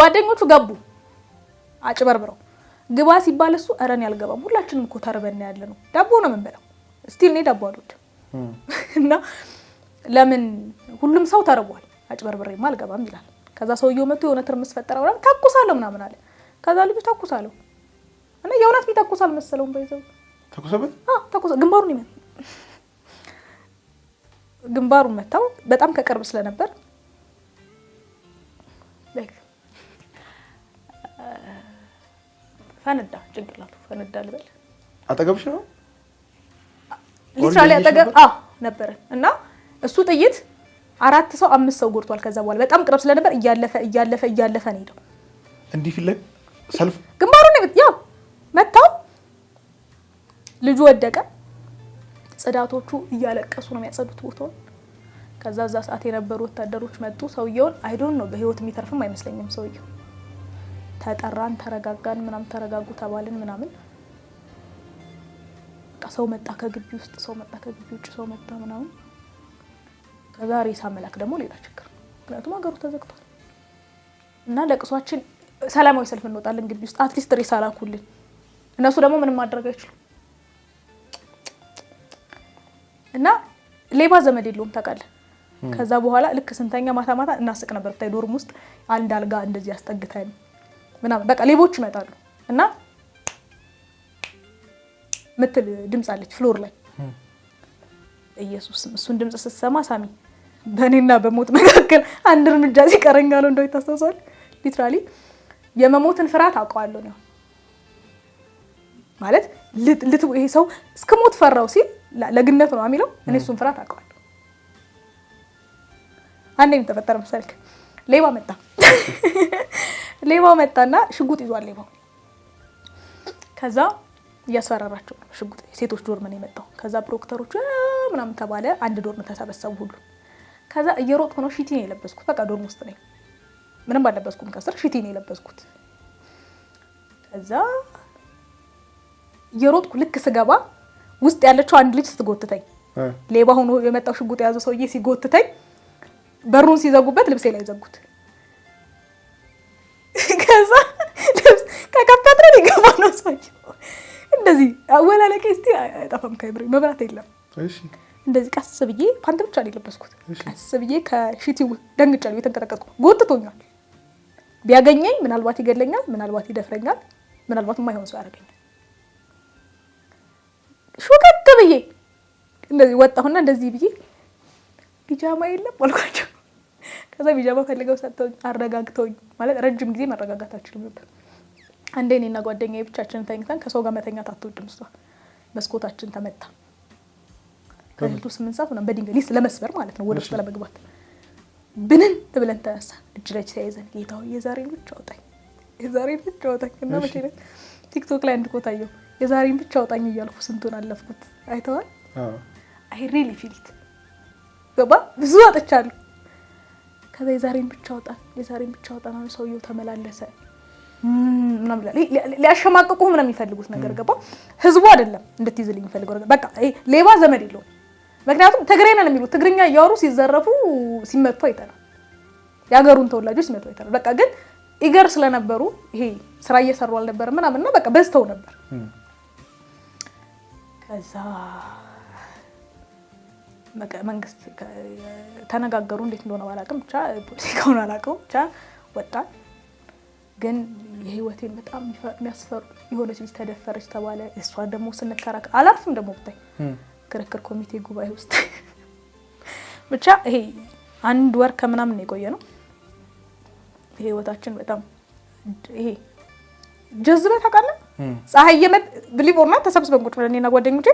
ጓደኞቹ ገቡ አጭበርብረው ግባ ሲባል እሱ አረን ያልገባም ሁላችንም እኮ ተርበና ያለ ነው ዳቦ ነው የምንበላው ስቲል ነው ዳቦ አሉት እና ለምን ሁሉም ሰው ተርቧል አጭበርብሬማ አልገባም ይላል ከዛ ሰውየው መጥቶ የሆነ ትርምስ ፈጠረው ምናምን ተኩሳለሁ ምናምን አለ ከዛ ልጅ ተኩሳለሁ እና የእውነት ቢተኩሳል መሰለውም በይዘው ተኩሰበት ተኩሳ ግንባሩን መታው በጣም ከቅርብ ስለነበር ላይክ ፈነዳ ጭንቅላቱ ፈነዳ ልበል አጠገብሽ ነው ሊትራሊ አጠገብ ነበር እና እሱ ጥይት 4 ሰው 5 ሰው ጎርቷል ከዛ በኋላ በጣም ቅርብ ስለነበር እያለፈ ነው ሄደው እንዲህ ፊት ላይ ሰልፍ ግንባሩን ያው መታው ልጁ ወደቀ ጽዳቶቹ እያለቀሱ ነው የሚያጸዱት ቦታውን ከዛ ሰዓት የነበሩ ወታደሮች መጡ ሰውየውን አይ ዶንት ኖ በህይወት የሚተርፍም አይመስለኝም ሰውየው ተጠራን ተረጋጋን ምናምን ተረጋጉ ተባልን ምናምን ሰው መጣ ከግቢ ውስጥ ሰው መጣ ከግቢ ውጭ ሰው መጣ ምናምን ከዛ ሬሳ መላክ ደግሞ ሌላ ችግር ምክንያቱም ሀገሩ ተዘግቷል እና ለቅሷችን ሰላማዊ ሰልፍ እንወጣለን ግቢ ውስጥ አትሊስት ሬሳ ላኩልን እነሱ ደግሞ ምንም ማድረግ አይችሉም እና ሌባ ዘመድ የለውም ታውቃለህ ከዛ በኋላ ልክ ስንተኛ ማታ እናስቅ ነበር ታይ ዶርም ውስጥ አንድ አልጋ እንደዚህ ያስጠግተን ምናምን በቃ ሌቦች ይመጣሉ እና ምትል ድምጽ አለች ፍሎር ላይ ኢየሱስ እሱን ድምጽ ስትሰማ ሳሚ በእኔና በሞት መካከል አንድ እርምጃ ሲቀረኛል እንደው ይታሰሳል ሊትራሊ የመሞትን ፍርሃት አውቀዋለሁ ነው ማለት ይሄ ሰው እስከሞት ፈራው ሲል ለግነት ነው አሚለው እኔ እሱን ፍርሃት አውቀዋለሁ አንዴም ተፈጠረ መሰልክ ሌባ መጣና ሽጉጥ ይዟል ሌባው ከዛ ያስፈራራቸው ሽጉጥ ሴቶች ዶርም ነው የመጣው ከዛ ፕሮክተሮቹ ምናምን ተባለ አንድ ዶርም ተሰበሰቡ ሁሉ ከዛ እየሮጥኩ ነው ሺቲ ነው የለበስኩት በቃ ዶርም ውስጥ ነኝ ምንም ባለበስኩም ከስር ሺቲ ነው የለበስኩት ከዛ እየሮጥኩ ልክ ስገባ ውስጥ ያለችው አንድ ልጅ ስትጎትተኝ ሌባ ሆኖ የመጣው ሽጉጥ ያዘው ሰውዬ ሲጎትተኝ በሩን ሲዘጉበት ልብሴ ላይ ዘጉት ከዛ ልብስ ከከፈትረን ይገባ ነው ሰውዬው እንደዚህ አወላለቀ እስቲ አይጣፋም ከብሬ መብራት የለም እሺ እንደዚህ ቀስ ብዬ ፓንት ብቻ ነው የለበስኩት ቀስ ብዬ ከሺቲው ደንግጫለሁ የተንቀጠቀጥኩ ጎትቶኛል ቢያገኘኝ ምናልባት ይገለኛል ምናልባት ይደፍረኛል ምናልባት የማይሆን ሰው ያደርገኛል ሹከት ብዬ እንደዚህ ወጣሁና እንደዚህ ብዬ ቢጃማ የለም አልኳቸው ከዛ ቢጃማ ፈልገው ሰጥተውኝ አረጋግተውኝ ማለት ረጅም ጊዜ መረጋጋት አልችልም ነበር አንዴ እኔና ጓደኛዬ ብቻችንን ተኝተን ከሰው ጋር መተኛት አትወድም እሷ መስኮታችን ተመታ ከሌሊቱ 8 ሰዓት ነው በድንገት ለመስበር ማለት ነው ወደ ውስጥ ለመግባት ብንን ብለን ተነሳ እጅ ላይ ተያይዘን ጌታው የዛሬን ብቻ አውጣኝ እና መቼ ነው ቲክቶክ ላይ እንድቆታየው የዛሬን ብቻ አውጣኝ እያልኩ ስንቱን አለፍኩት አይተዋል አይ ሪሊ ፊል ኢት ገባ ብዙ አጥቻለሁ ከዛ የዛሬን ብቻ አውጣና ሰውየው ተመላለሰ ምናምን ሊያሸማቅቁ ምንም የሚፈልጉት ነገር ገባ ህዝቡ አይደለም እንድትይዝልኝ የሚፈልገው ነገር በቃ ሌባ ዘመድ የለውም ምክንያቱም ትግሬ ነን የሚሉት ትግርኛ እያወሩ ሲዘረፉ ሲመቱ አይተናል ያገሩን ተወላጆች ሲመቱ አይተናል በቃ ግን ኢገር ስለነበሩ ይሄ ስራ እየሰሩ አልነበረም ምናምንና በቃ በዝተው ነበር ከዛ መንግስት ተነጋገሩ እንዴት እንደሆነ ባላቅም ብቻ ፖለቲካውን አላቀው ብቻ ወጣ ግን የህይወቴን በጣም የሚያስፈር የሆነች ልጅ ተደፈረች ተባለ እሷ ደግሞ ስንከራከር አላርፍም ደግሞ ብታይ ክርክር ኮሚቴ ጉባኤ ውስጥ ብቻ ይሄ አንድ ወር ከምናምን ነው የቆየ ነው ህይወታችን በጣም ይሄ ጀዝበ ታውቃለህ ፀሐይ የመጥ ብሊቦርና ተሰብስበን ቁጭ ብለን እኔና ጓደኞቼ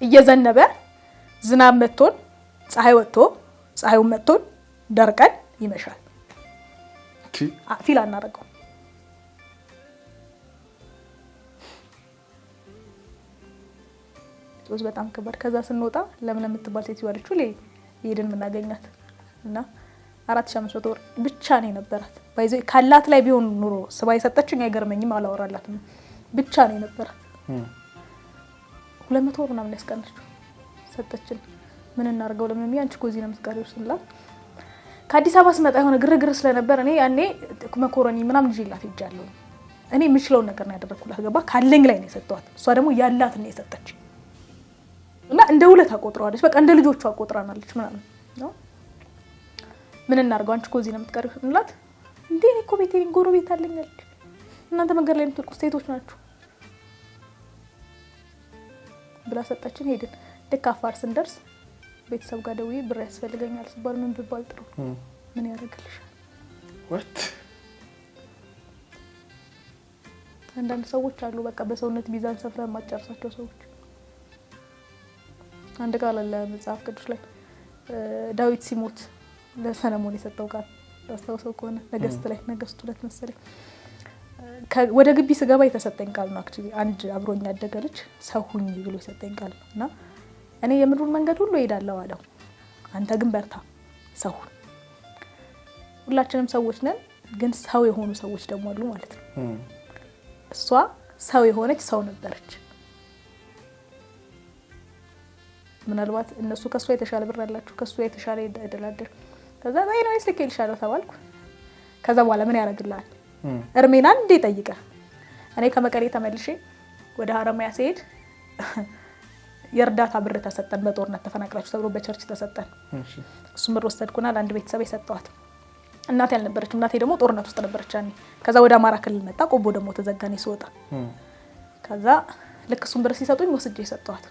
እየዘነበ ዝናብ መጥቶን ፀሐዩን መጥቶን ደርቀን ይመሻል ፊል አናረጋው ሶስ በጣም ከበድ ከዛ ስንወጣ ለምን የምትባል ሴት ይወለችው ለይሄድን ምናገኛት እና 4500 ብር ብቻ ነው የነበራት ባይዘይ ካላት ላይ ቢሆን ኑሮ ስባይ ሰጠችኝ አይገርመኝም አላወራላትም ብቻ ነው የነበራት 200 ብር ምናምን ያስቀነችው ሰጠችን ምን እናርገው ለምን ያንቺ ኮዚ ነው መስጋሪው ስንላት ከአዲስ አበባ ስመጣ የሆነ ግርግር ስለነበር እኔ ያኔ መኮረኒ ምናምን ይዤላት ሄጃለሁ። እኔ የምችለውን ነገር ነው ያደረኩላት። ገባ ካለኝ ላይ ነው የሰጠኋት። እሷ ደግሞ ያላት ነው የሰጠች እና እንደ ውለታ ቆጥረዋለች። በቃ እንደ ልጆቿ ቆጥራናለች ምናምን ነው። ምን እናርገው አንቺ እኮ እዚህ ነው የምትቀሪው እንላት። እንዴ እኔ እኮ ቤቴ ጎረቤት አለኝ አለች። እናንተ መንገድ ላይ የምትወድቁ ሴቶች ናችሁ ብላ ሰጠችን። ሄድን። ልክ አፋር ስንደርስ ቤተሰብ ጋር ደውዬ ብር ያስፈልገኛል ስባል ምን ብባል ጥሩ ምን ያደርግልሻል? ወት አንዳንድ ሰዎች አሉ በቃ በሰውነት ሚዛን ሰፍረን ማጨርሳቸው ሰዎች። አንድ ቃል አለ መጽሐፍ ቅዱስ ላይ ዳዊት ሲሞት ለሰለሞን የሰጠው ቃል ታስታውሰው ከሆነ ነገስቱ ለት መሰለኝ ወደ ግቢ ስገባ የተሰጠኝ ቃል ነው። አክቹሊ አንድ አብሮኝ ያደገ ልጅ ሰው ሁኚ ብሎ የሰጠኝ ቃል ነው እና እኔ የምድሩን መንገድ ሁሉ እሄዳለሁ አለው። አንተ ግን በርታ ሰው ሁን። ሁላችንም ሰዎች ነን፣ ግን ሰው የሆኑ ሰዎች ደግሞ አሉ ማለት ነው። እሷ ሰው የሆነች ሰው ነበረች። ምናልባት እነሱ ከሷ የተሻለ ብር አላችሁ፣ ከሷ የተሻለ ይደላደር። ከዛ ላይ ነው ልኬልሻለሁ ተባልኩ። ከዛ በኋላ ምን ያደርግልሃል? እርሜና እንዴ ጠይቀ። እኔ ከመቀሌ ተመልሼ ወደ ሀረማያ ሲሄድ የእርዳታ ብር ተሰጠን። በጦርነት ተፈናቅላችሁ ተብሎ በቸርች ተሰጠን። እሱም ብር ወሰድኩና ለአንድ ቤተሰብ የሰጠኋት። እናቴ አልነበረችም። እናቴ ደግሞ ጦርነት ውስጥ ነበረች ያኔ። ከዛ ወደ አማራ ክልል መጣ። ቆቦ ደግሞ ተዘጋኔ ሲወጣ ከዛ ልክ እሱም ብር ሲሰጡኝ ወስጄ የሰጠኋት።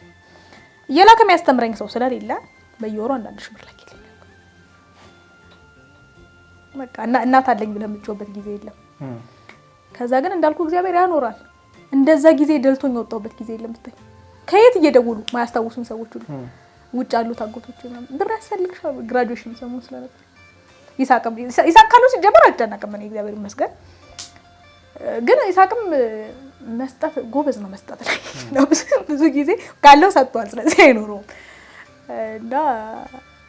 እየላከ የሚያስተምረኝ ሰው ስለሌለ በየወሩ አንዳንድ ሺህ ብር ላኪልኝ። በቃ እናት አለኝ ብለህ የምትጮህበት ጊዜ የለም። ከዛ ግን እንዳልኩ እግዚአብሔር ያኖራል። እንደዛ ጊዜ ደልቶኝ ወጣሁበት ጊዜ የለም። ብታይ ከየት እየደወሉ ማያስታውሱኝ ሰዎች ሁሉ ውጭ ያሉት አጎቶች ምናምን ብር ያስፈልግሻል። ግራጁዌሽን ሰሞን ስለነበር ይሳቅ ካለው ሲጀመር አልጨነቅም እኔ እግዚአብሔር ይመስገን። ግን ይሳቅም መስጠት ጎበዝ ነው። መስጠት ላይ ነው ብዙ ጊዜ ካለው ሰጥቷል። ስለዚህ አይኖረውም እና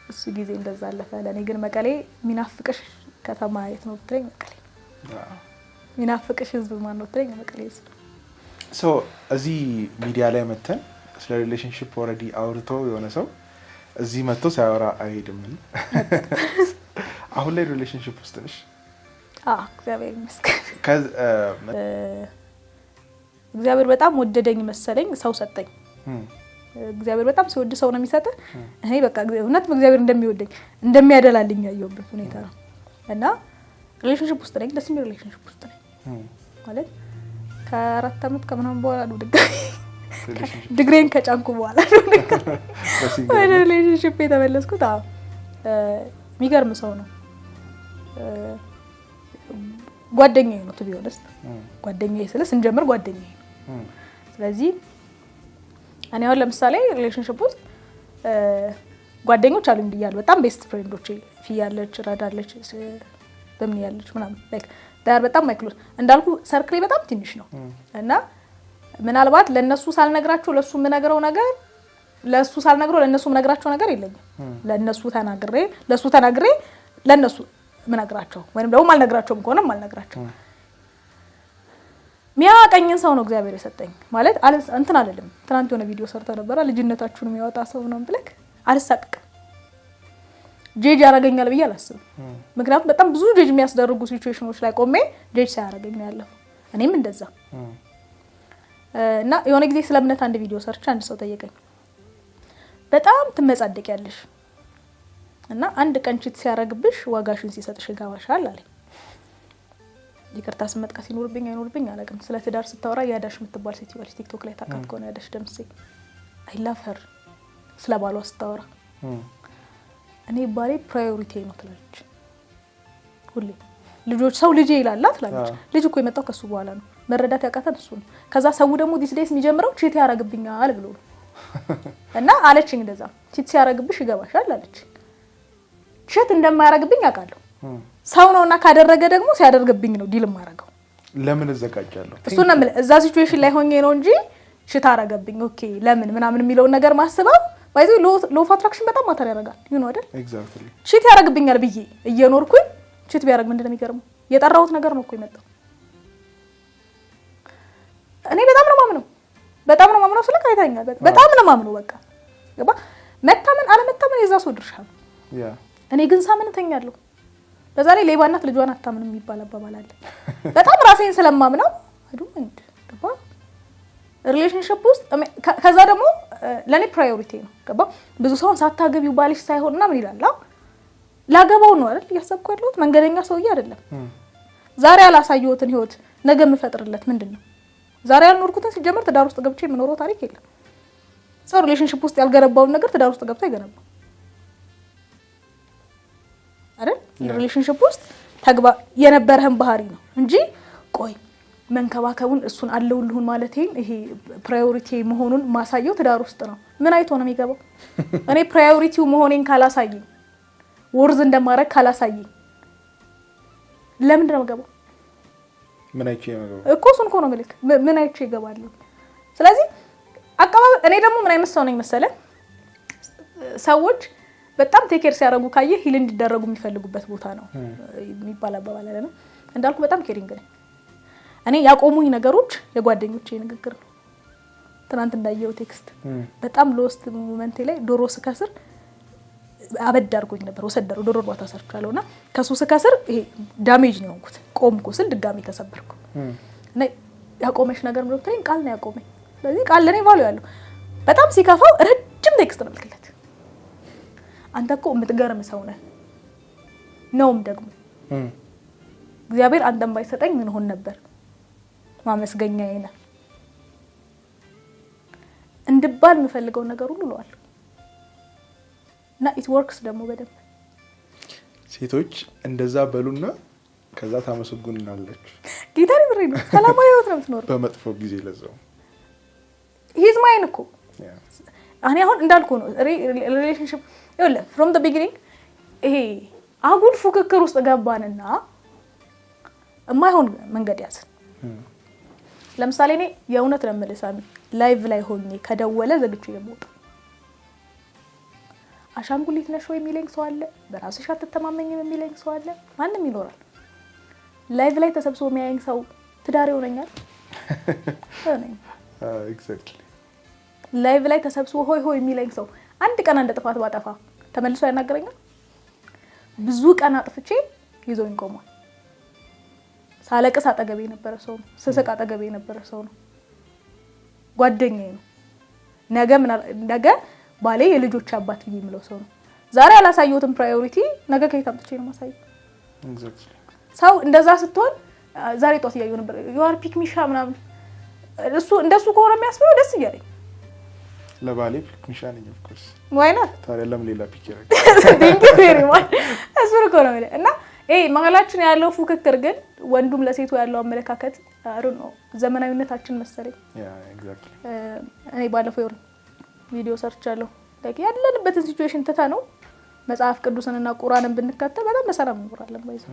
እሱ ጊዜ እንደዛ አለፈ። ለእኔ ግን መቀሌ ሚናፍቅሽ ከተማ የት ነው ብትለኝ መቀሌ። ሚናፍቅሽ ህዝብ ማን ነው ብትለኝ መቀሌ ህዝብ። እዚህ ሚዲያ ላይ መተን ስለ ሪሌሽንሺፕ ኦልሬዲ አውርቶ የሆነ ሰው እዚህ መጥቶ ሳያወራ አይሄድም። አሁን ላይ ሪሌሽንሺፕ ውስጥ ነሽ? እግዚአብሔር ይመስገን። እግዚአብሔር በጣም ወደደኝ መሰለኝ፣ ሰው ሰጠኝ። እግዚአብሔር በጣም ሲወድ ሰው ነው የሚሰጥ። እኔ በቃ እውነት እግዚአብሔር እንደሚወደኝ እንደሚያደላልኝ ያየሁበት ሁኔታ ነው እና ሪሌሽንሺፕ ውስጥ ነኝ። ደስ የሚል ሪሌሽንሺፕ ውስጥ ነኝ ማለት ከ4 አመት ከምናምን በኋላ ነው ዲግሪን ከጫንኩ በኋላ ነው ወደ ሪሌሽንሺፕ የተመለስኩት። የሚገርም ሰው ነው። ጓደኛዬ ነው ቱ ቢ ኦነስት። ጓደኛዬ ስለ ስንጀምር ጓደኛዬ ነው። ስለዚህ እኔ አሁን ለምሳሌ ሪሌሽንሺፕ ውስጥ ጓደኞች አሉኝ ብያለሁ። በጣም ቤስት ፍሬንዶቼ ፊያለች፣ ረዳለች፣ በምን ያለች ምናምን ላይክ ዳር በጣም ማይክሎስ እንዳልኩ ሰርክሌ በጣም ትንሽ ነው እና ምናልባት ለነሱ ሳልነግራቸው ለሱ ምነግረው ነገር ለሱ ሳልነግረው ለነሱ ምነግራቸው ነገር የለኝም። ለነሱ ተናግሬ ለነሱ ምነግራቸው ወይንም ደግሞ ማልነግራቸውም ከሆነ ማልነግራቸው ሚያቀኝን ሰው ነው እግዚአብሔር የሰጠኝ ማለት እንትን አይደለም። ትናንት የሆነ ቪዲዮ ሰርተ ነበር ልጅነታችሁን የሚያወጣ ሰው ነው ብለክ አልሳቀቅም። ጄጅ ያረጋኛል ብዬ አላስብም። ምክንያቱም በጣም ብዙ ጄጅ የሚያስደርጉ ሲቹዌሽኖች ላይ ቆሜ ጄጅ ሳያረጋኝ ነው ያለው። እኔም እንደዛ እና የሆነ ጊዜ ስለ እምነት አንድ ቪዲዮ ሰርች አንድ ሰው ጠየቀኝ። በጣም ትመጻደቂያለሽ እና አንድ ቀን ቺት ሲያረግብሽ ዋጋሽን ሲሰጥሽ ይገባሻል አለኝ። ይቅርታ ስመጥቃ ሲኖርብኝ አይኖርብኝ አላውቅም። ስለ ትዳር ስታወራ ያዳሽ የምትባል ሴት ይባል ቲክቶክ ላይ ታውቃት ከሆነ ያዳሽ ደምሴ አይ ላቭ ሄር ስለ ባሏ ስታወራ እኔ ባሌ ፕራዮሪቲ ነው ትላለች። ሁሌ ልጆች ሰው ልጄ ይላል ትላለች። ልጅ እኮ የመጣው ከሱ በኋላ ነው። መረዳት ያቃተን እሱ ነው። ከዛ ሰው ደግሞ ዲስ ዴይስ የሚጀምረው ቺት ያረግብኛል ብሎ ነው እና አለችኝ እንደዛ ቺት ሲያረግብሽ ይገባሻል አለች። ቺት እንደማያረግብኝ አውቃለሁ። ሰው ነውና ካደረገ ደግሞ ሲያደርግብኝ ነው ዲል ማረጋው። ለምን እዘጋጃለሁ? እሱ ነው እዛ ሲቹዌሽን ላይ ሆኜ ነው እንጂ ቺት አረገብኝ ኦኬ ለምን ምናምን የሚለው ነገር ማስበው ባይዞ ሎ ኦፍ አትራክሽን በጣም ማተር ያደርጋል። ዩ ኖ አይደል? ኤግዛክትሊ ቺት ያረግብኛል ብዬ እየኖርኩኝ ቺት ቢያረግ ምንድነው የሚገርመው? የጠራሁት ነገር ነው እኮ የመጣው። እኔ በጣም ነው ማምነው ስለ ካይታኛል በጣም ነው ማምነው። በቃ ገባ መታመን አለመታመን የዛ ሰው ድርሻ ነው። እኔ ግን ሳምን ተኛለሁ። በዛ ላይ ሌባ እናት ልጇን አታምንም የሚባል አባባል አለ። በጣም ራሴን ስለማምነው አይዶንት ገባ ሪሌሽንሺፕ ውስጥ ከዛ ደግሞ ለኔ ፕራዮሪቲ ነው ገባ። ብዙ ሰውን ሳታገቢው ባልሽ ሳይሆንና ምን ይላል ላገባው ነው አይደል እያሰብኩ ያለሁት መንገደኛ ሰውዬ አይደለም። ዛሬ ያላሳየሁትን ህይወት ነገ የምፈጥርለት ምንድነው? ዛሬ ያልኖርኩትን ሲጀመር ትዳር ውስጥ ገብቼ የምኖረው ታሪክ የለም። ሰው ሪሌሽንሺፕ ውስጥ ያልገነባውን ነገር ትዳር ውስጥ ገብቶ አይገነባም አይደል? ሪሌሽንሺፕ ውስጥ የነበረህን ባህሪ ነው እንጂ ቆይ መንከባከቡን እሱን አለውልሁን ማለት ይሄ ፕራዮሪቲ መሆኑን ማሳየው ትዳር ውስጥ ነው። ምን አይቶ ነው የሚገባው? እኔ ፕራዮሪቲው መሆኔን ካላሳየኝ ወርዝ እንደማረግ ካላሳየኝ ለምን እንደምገባው? ምን አይቼ ነው እኮ እሱን እኮ ነው መልክ ምን አይቼ ይገባለሁ። ስለዚህ አቀባበል እኔ ደግሞ ምን አይነት ሰው ነኝ መሰለህ? ሰዎች በጣም ቴኬር ሲያደርጉ ካየ ሂል እንዲደረጉ የሚፈልጉበት ቦታ ነው የሚባል አባባል አለ። እንዳልኩ በጣም ኬሪንግ ነኝ እኔ። ያቆሙኝ ነገሮች የጓደኞቼ ንግግር ነው። ትናንት እንዳየው ቴክስት በጣም ሎስት ሞመንቴ ላይ ዶሮ ስከስር አበድ አድርጎኝ ነበር። ወሰደሩ ዶሮ እርባታ ሰርቻለሁና ከሱ ስከስር ይሄ ዳሜጅ ነው የሆንኩት። ቆምኩ ስል ድጋሚ ተሰበርኩ እና ያቆመሽ ነገር ምንም ትሬን ቃል ነው ያቆመኝ። ስለዚህ ቃል ለኔ ቫልዩ ያለው በጣም ሲከፋው ረጅም ቴክስት ነው ልክለት። አንተ እኮ የምትገርም ሰው ነህ ነውም ደግሞ እግዚአብሔር አንተም ባይሰጠኝ ምን ሆን ነበር ማመስገኛዬ ነህ እንድባል የምፈልገው ነገር ሁሉ ነው። እና it works ደግሞ በደንብ ሴቶች እንደዛ በሉና ከዛ ታመሰግኑናለች። ጌታሪ ብሬ ነው ሰላማዊ ህይወት ነው የምትኖረው በመጥፎ ጊዜ ለዛው he's mine እኮ እኔ አሁን እንዳልኩ ነው ሪሌሽንሺፕ ይኸውልህ from the beginning ይሄ አጉል ፉክክር ውስጥ ገባንና የማይሆን መንገድ ያዝን። ለምሳሌ እኔ የእውነት ነው የምልህ ሳሚ ላይቭ ላይ ሆኜ ከደወለ ዘግቼ የምወጣ አሻንጉሊት ነሽ ወይ የሚለኝ ሰው አለ። በራስሽ አትተማመኝም የሚለኝ ሰው አለ። ማንም ይኖራል። ላይቭ ላይ ተሰብስቦ የሚያየኝ ሰው ትዳር ይሆነኛል ኤግዛክትሊ ላይቭ ላይ ተሰብስቦ ሆይ ሆይ የሚለኝ ሰው አንድ ቀን እንደ ጥፋት ባጠፋ ተመልሶ ያናገረኛል? ብዙ ቀን አጥፍቼ ይዞኝ ቆሟል። ሳለቅስ አጠገቤ የነበረ ሰው ነው። ስስቅ አጠገቤ የነበረ ሰው ነው። ጓደኛዬ ነው። ነገ ባሌ የልጆች አባት ብዬ የምለው ሰው ነው። ዛሬ ያላሳየሁትን ፕራዮሪቲ ነገ ከየት አምጥቼ ነው ማሳየው? ኤግዛክትሊ ሰው እንደዛ ስትሆን ዛሬ ጧት እያየሁ ነበር ዩአር ፒክ ሚሻ ምናምን እሱ እንደሱ ከሆነ የሚያስበው ደስ እያለኝ ለባሌ ፒክ ሚሻ ነኝ ኦፍ ኮርስ ዋይ ናት ታዲያ ለምን ሌላ ፒክ ያደርግ ቴንክ ዩ ቬሪ ማች እሱ ነው ነው እና መሀላችን ያለው ፉክክር ግን ወንዱም ለሴቱ ያለው አመለካከት አሩ ነው ዘመናዊነታችን መሰለኝ። ያ ኤግዛክትሊ እኔ ባለፈው ቪዲዮ ሰርቻለሁ like ያለንበትን ሲቹዌሽን ተታ ነው መጽሐፍ ቅዱስንና ቁርአንን ብንከተል በጣም በሰላም እንኖራለን ባይዘው።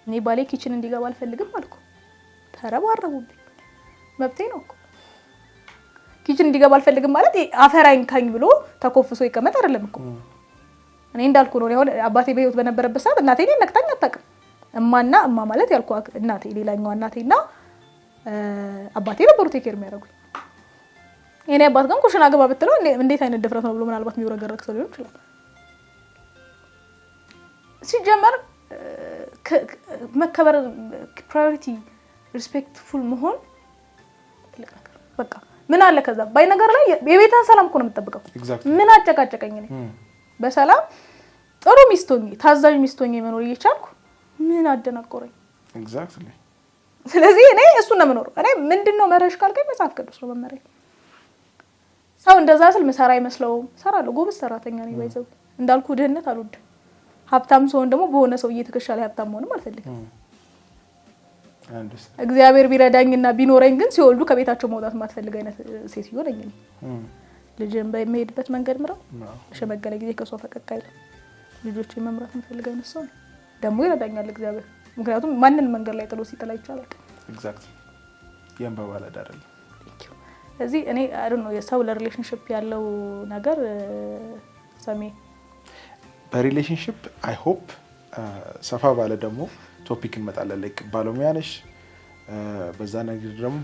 እኔ ባሌ ኪችን እንዲገባ አልፈልግም አልኩ። ተረባረቡብኝ። መብቴ ነው እኮ ኪችን እንዲገባ አልፈልግም ማለት አፈራኝ ካኝ ብሎ ተኮፍሶ ይቀመጥ አይደለም እኮ። እኔ እንዳልኩ ነው ያው አባቴ በህይወት በነበረበት ሰዓት እናቴ እኔን ነክታኝ አታውቅም። እማ ማለት ያልኩ እናቴ ሌላኛው እናቴና አባቴ ነበሩ ቴክ ኬር የሚያደርጉኝ። የኔ አባት ግን ኩሽና ገባ ብትለው እንዴት አይነት ድፍረት ነው ብሎ ምናልባት የሚወረገረክ ሰው ሊሆን ይችላል። ሲጀመር መከበር ፕራዮሪቲ ሪስፔክትፉል መሆን በቃ ምን አለ ከዛ ባይ ነገር ላይ የቤተን ሰላም እኮ ነው የምትጠብቀው። ምን አጨቃጨቀኝ እኔ በሰላም ጥሩ ሚስቶኝ ታዛዥ ሚስቶኝ መኖር እየቻልኩ ምን አደናቆረኝ? ኤግዛክትሊ ስለዚህ እኔ እሱ ነው የምኖረው። እኔ ምንድነው መረሽ ካልከኝ መጽሐፍ ቅዱስ ነው መመሪያ። ሰው እንደዛ ስል መሰራ አይመስለውም። ሰራለሁ ጎበዝ ሰራተኛ ነኝ ባይዘው። እንዳልኩ ድህነት አልወድም። ሀብታም ሰው ደግሞ በሆነ ሰው እየተከሻለ ሀብታም መሆንም አልፈልግም። እግዚአብሔር ቢረዳኝና ቢኖረኝ ግን ሲወልዱ ከቤታቸው መውጣት ማትፈልግ አይነት ሴትዮ ነኝ እኔ። ልጅን በሚሄድበት መንገድ ምራው ሸመገለ ጊዜ ከሷ ፈቀቅ አይደል። ልጆችን መምራት የምፈልግ አይነት ሰው ነኝ። ደግሞ ይረዳኛል እግዚአብሔር። ምክንያቱም ማንንም መንገድ ላይ ጥሎ ሲጥላ ይቻላል። ኤግዛክትሊ የምባባል አይደለም። ስለዚህ እኔ አይ ዶንት ኖ የሰው ለሪሌሽንሺፕ ያለው ነገር ሰሜ በሪሌሽንሺፕ አይ ሆፕ ሰፋ ባለ ደግሞ ቶፒክ እንመጣለን። ላይክ ባለሙያ ነሽ በዛ ነገር ደግሞ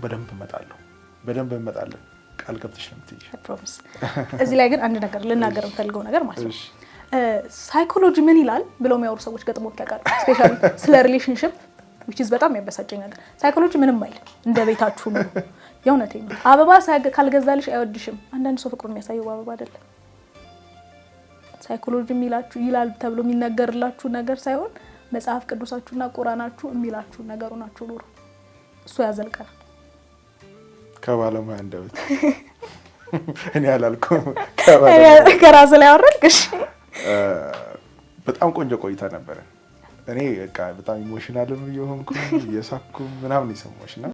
በደንብ እንመጣለን። ቃል ገብተሽ ነው የምትይኝ። ፕሮሚስ። እዚህ ላይ ግን አንድ ነገር ልናገር እንፈልገው ነገር ማለት ነው። ሳይኮሎጂ ምን ይላል ብለው የሚያወሩ ሰዎች ገጥሞት ያውቃል? ስፔሻሊ ስለ ሪሌሽንሽፕ which is በጣም ያበሳጨኝ ነገር። ሳይኮሎጂ ምንም አይል እንደ ቤታችሁ ነው። የእውነቴን ነው። አበባ ካልገዛልሽ አይወድሽም። አንዳንድ ሰው ፍቅሩን የሚያሳየው አበባ አይደለም። ሳይኮሎጂ የሚላችሁ ይላል ተብሎ የሚነገርላችሁ ነገር ሳይሆን መጽሐፍ ቅዱሳችሁና ቁራናችሁ የሚላችሁ ነገሩ ናችሁ ኑሩ። እሱ ያዘልቀናል። ከባለሙያ እንደበት እኔ አላልኩም። ከራስ ላይ አወረድሽ። በጣም ቆንጆ ቆይታ ነበረ። እኔ በቃ በጣም ኢሞሽናል ነው የሆንኩ እየሳኩ ምናምን የሰማሁሽ እና